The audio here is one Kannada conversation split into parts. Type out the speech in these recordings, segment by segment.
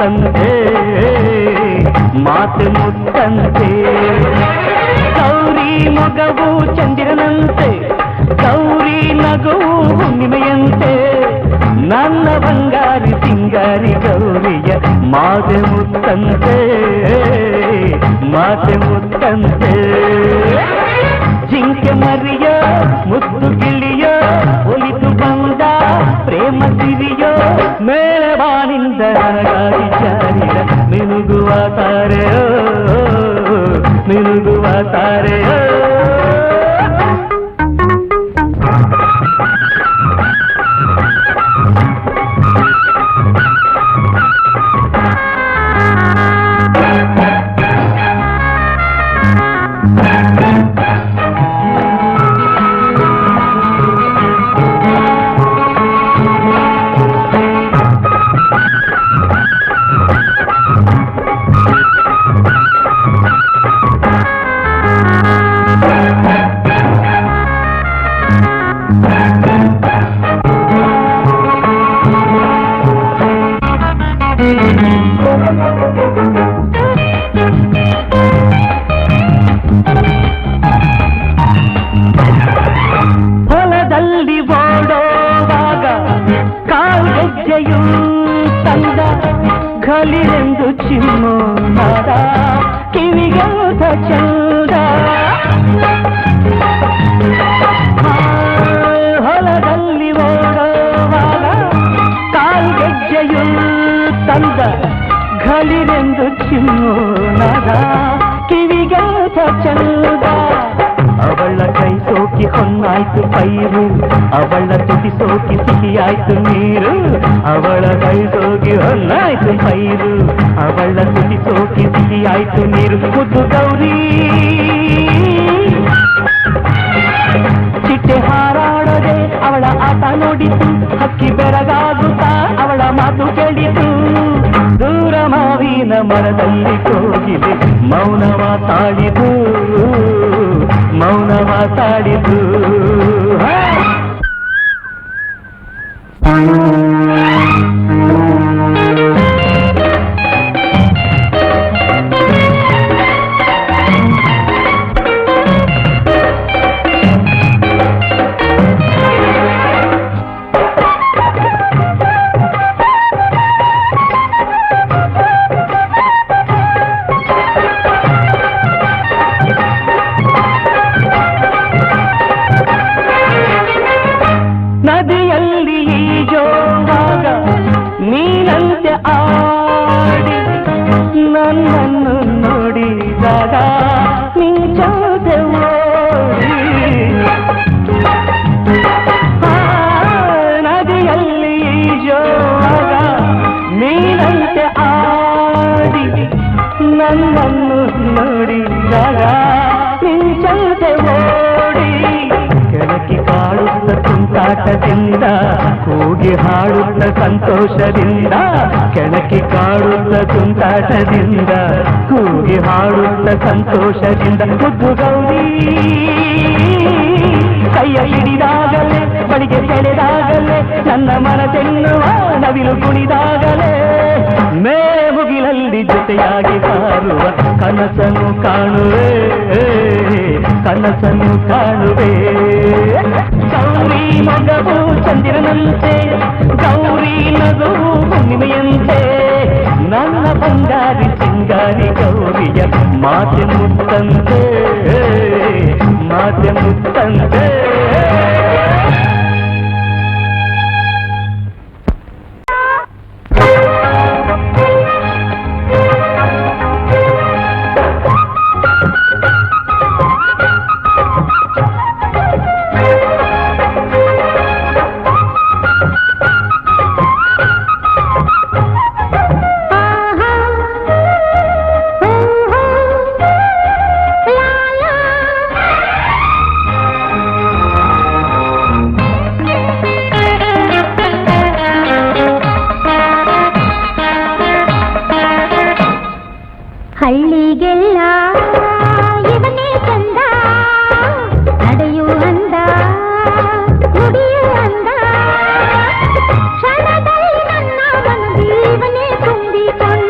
ಮುತ್ತಂತೆ ಮಾತೆ ಮುತ್ತಂತೆ ಗೌರಿ ಮಗವು ಚಂದಿರನಂತೆ ಗೌರಿ ನಗುವು ಹುಣ್ಣಿಮೆಯಂತೆ ನನ್ನ ಬಂಗಾರಿ ಸಿಂಗಾರಿ ಗೌರಿಯ ಮಾತೆ ಮುತ್ತಂತೆ ಮಾತೆ ಮುತ್ತಂತೆ ಜಿಂಕೆ ಮರಿಯ ಮುದ್ದು ಗಿಳಿಯ ಒಲಿದು ಬಂದ ಪ್ರೇಮ ಸಿರಿಯೋ ಮೇಳಬಾನಿಂದ ನನಗಾಗಿ ಜಾರಿದ ಮಿನುಗುವ ತಾರೆಯೋ ಮಿನುಗುವ ತಾರೆಯೋ ಹೊಲದಲ್ಲಿ ಓಡೋವಾಗ ಕಾಲ್ಗೆಜ್ಜೆಯು ತಂದ ಘಲಿರೆಂದು ಚಿಮ್ಮೋನಾದ ಕಿವಿಗೆಂತ ಚಂದ ಹೊಲದಲ್ಲಿ ಓಡೋವಾಗ ಕಾಲ್ಗೆಜ್ಜೆಯು ತಂದ ಘಲಿರೆಂದು ಚಿಮ್ಮೋನಾದ ಕಿವಿಗೆಂತ ಚಂದ ಅವಳ ಕೈ ಸೋಕಿ ಹೊನ್ನಾಯ್ತು ಪೈರು ಅವಳ ತುಟಿ ಸೋಕಿ ಸಿಹಿಯಾಯ್ತು ನೀರು ಅವಳ ಕೈ ಸೋಕಿ ಹೊನ್ನಾಯ್ತು ಪೈರು ಅವಳ ತುಟಿ ಸೋಕಿ ಸಿಹಿಯಾಯ್ತು ನೀರು ಮುದ್ದು ಗೌರಿ ಚಿಟ್ಟೆ ಹಾರಾಡದೆ ಅವಳ ಆಟ ನೋಡಿತು ಹಕ್ಕಿ ಬೆರಗಾಗುತ್ತಾ ಅವಳ ಮಾತು ಕೇಳಿತು ದೂರ ಮಾವಿನ ಮರದಲ್ಲಿ ಕೋಗಿಲೆ ಮೌನವ ತಾಳಿದು ಮೌನವ ತಾಳಿದು ನದಿಯಲ್ಲಿ ಈಜೋವಾಗ ನೀನಂತೆ ಆಡಿ ನನ್ನನ್ನು ನೋಡಿದಾಗ ನಿಂಚೋದೆ ಓಡಿ ನದಿಯಲ್ಲಿ ಈಜೋವಾಗ ನೀನಂತೆ ಆಡಿ ನನ್ನನ್ನು ನೋಡಿದಾಗ ನಿಂಚೋದೆ ಓಡಿ ಕೆಳಕಿ ಕಾಡುತ್ತ ತುಂಟಾಟದಿಂದ ಕೂಗಿ ಹಾಡುತ್ತ ಸಂತೋಷದಿಂದ ಕೆಳಕಿ ಕಾಡುತ್ತ ತುಂಟಾಟದಿಂದ ಕೂಗಿ ಹಾಡುತ್ತ ಸಂತೋಷದಿಂದ ಮುದ್ದು ಗೌರಿ ಕೈಯ ಹಿಡಿದಾಗಲೇ ಬಳಿಗೆ ಸೆಳೆದಾಗಲೇ ನನ್ನ ಮನತೆನ್ನುವ ನವಿಲು ಕುಣಿದಾಗಲೇ ಮೇಲೆ ಮುಗಿಲಲ್ಲಿ ಜೊತೆಯಾಗಿ ಹಾರುವ ಕನಸನ್ನು ಕಾಣುವೆ ಕನಸನ್ನು ಕಾಣುವೆ ಗೌರಿ ಮಗವು ಚಂದಿರನಂತೆ ಗೌರಿ ನಗುವು ಹುಣ್ಣಿಮೆಯಂತೆ ನನ್ನ ಬಂಗಾರಿ ಸಿಂಗಾರಿ ಗೌರಿಯ ಮಾತೆ ಮುತ್ತಂತೆ ಮಾತೆ ಮುತ್ತಂತೆ ಹಳ್ಳಿಗೆಲ್ಲ ಇವನೇ ಚಂದ ನಡೆಯು ಅಂದ ನುಡಿಯು ಅಂದ ಕ್ಷಣದಲ್ಲಿ ನನ್ನ ಮನದೀವನೇ ತುಂಬಿಕೊಂಡ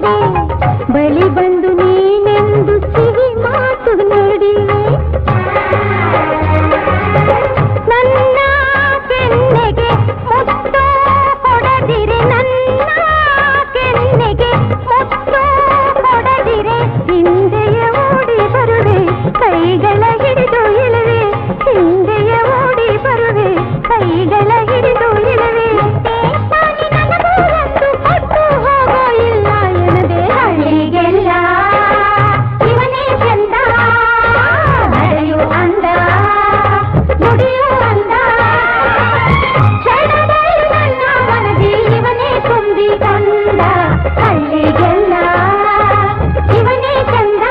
ನೋಡಿದೆ ಬಳಿ ಬಂದು ನೀನೆಂದು ಸಿಹಿ ಮಾತು ನುಡಿವೆ ನನ್ನ ಕೆನ್ನೆಗೆ ಮುತ್ತು ಕೊಡದಿರೆ ನನ್ನ ಕೆನ್ನೆಗೆ ಮುತ್ತು ಕೊಡದಿರೆ ಹಿಂದೆಯೇ ಓಡಿ ಬರುವೆ ಕೈಗಳ ಹಿಡಿದು ಇಳುವೆ ಹಿಂದೆಯೇ ಓಡಿ ಬರುವೆ ಕೈಗಳ ಹಿಡಿದು ಇಳುವೆ ನನಗೂ ಕೊಟ್ಟು ಹೋಗೋ ಇಲ್ಲ ಎನ್ನದೆ ಹಳ್ಳಿಗೆಲ್ಲ ಇವನೇ ಚಂದ ನಡೆಯು ಅಂದ ನುಡಿಯು ಅಂದ ಕ್ಷಣದಲ್ಲಿ ನನ್ನ ಮನದಿ ಇವನೇ ತುಂಬಿಕೊಂಡ ಹಳ್ಳಿಗೆಲ್ಲ ಇವನೇ ಚಂದ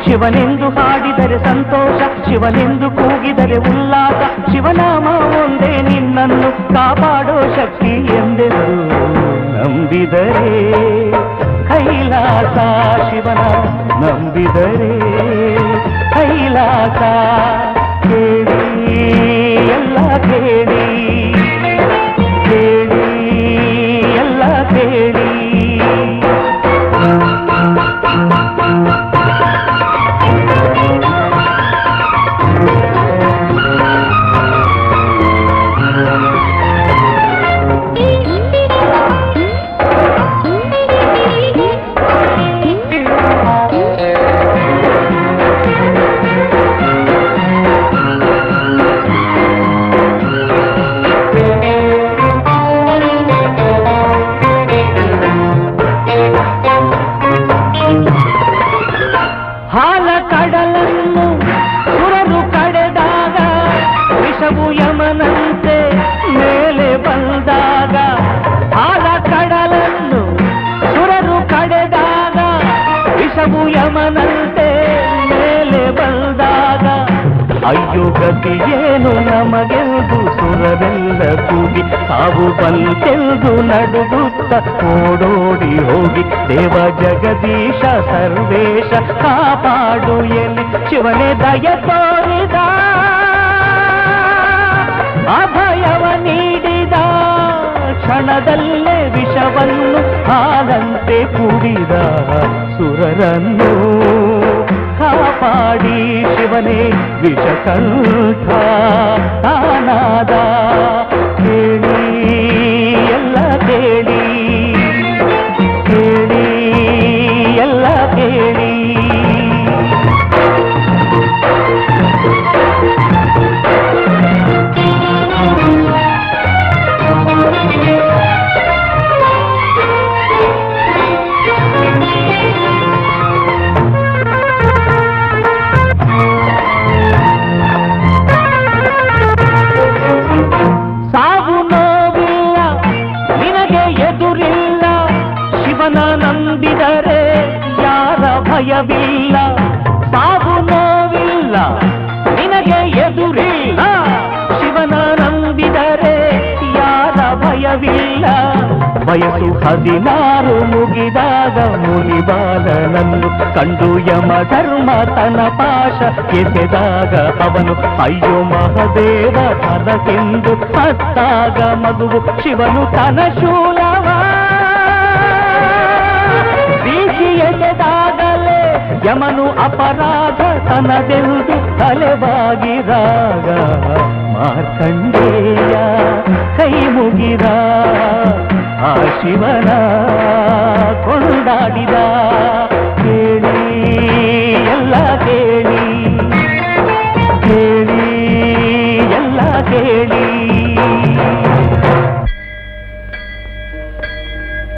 ಶಿವನೆಂದು ಹಾಡಿದರೆ ಸಂತೋಷ ಶಿವನೆಂದು ಕೂಗಿದರೆ ಉಲ್ಲಾಸ ಶಿವನಾಮ ಒಂದೇ ನಿನ್ನನ್ನು ಕಾಪಾಡೋ ಶಕ್ತಿ ಎಂದೆಂದು ನಂಬಿದರೆ ಕೈಲಾಸ ಶಿವನ ನಂಬಿದರೆ ಕೈಲಾಸ ಕೇಳಿ ಎಲ್ಲ ಕೇಳಿ ಕೇಳಿ ಎಲ್ಲ ಕೇಳಿ ಹಾಲ ಕಡಲನ್ನು ಸುರರು ಕಡೆದಾಗ ವಿಷವು ಯಮನಂತೆ ಮೇಲೆ ಬಂದಾಗ ಹಾಲ ಕಡಲನ್ನು ಸುರರು ಕಡೆದಾಗ ವಿಷವು ಯಮನಂತೆ ಮೇಲೆ ಬಂದಾಗ ಅಯ್ಯೋ ಗತಿಯೇನು ನಮಗೆಂದು ಸುರರೆಲ್ಲ ಕೂಗಿ ತಾವು ಬಂತೆಂದು ನಡುಗುತ್ತ ಓಡೋಡಿ ಹೋಗಿ ದೇವ ಜಗದೀಶ ಸರ್ವೇಶ ಕಾಪಾಡು ಎಲ್ಲಿ ಶಿವನೇ ದಯ ತೋರಿದ ಅಭಯವ ನೀಡಿದ ಕ್ಷಣದಲ್ಲೇ ವಿಷವನ್ನು ಹಾಲಂತೆ ಕುಡಿದ ಸುರರನ್ನು ಕಾಪಾಡಿ ಶಿವನೇ ವಿಷಕಂಠ ಆನಾದ ಕೇಳಿ ಎಲ್ಲ ಕೇಳಿ ಕೇಳಿ ಎಲ್ಲ ಕೇಳಿ ಸಾವು ನೋವಿಲ್ಲ ನಿನಗೆ ಎದುರಿಲ್ಲ ಶಿವನ ನಂಬಿದರೆ ಯಾರ ಭಯವಿಲ್ಲ ಸಾವು ನೋವಿಲ್ಲ ನಿನಗೆ ಎದುರಿಲ್ಲ ಶಿವನ ನಂಬಿದರೆ ಯಾರ ಭಯವಿಲ್ಲ ವಯಸ್ಸು 16 ಮುಗಿದಾಗ ಮುನಿಬಾಲನನ್ನು ಕಂಡು ಯಮ ಧರ್ಮ ತನ ಪಾಶ ಎಸೆದಾಗ ಅವನು ಅಯ್ಯೋ ಮಹದೇವ ತನಕೆಂದು ಹತ್ತಾಗ ಮಗುವು ಶಿವನು ತನ ಶೂಲವ ಬೀಸಿ ಎಸೆದಾಗಲೇ ಯಮನು ಅಪರಾಧ ತನದೆಂದು ತಲೆಬಾಗಿದಾಗ ಮಾರ್ಕಂಡೇಯ ಕೈ ಮುಗಿದ ಆ ಶಿವನ ಕೊಂಡಾಡಿದ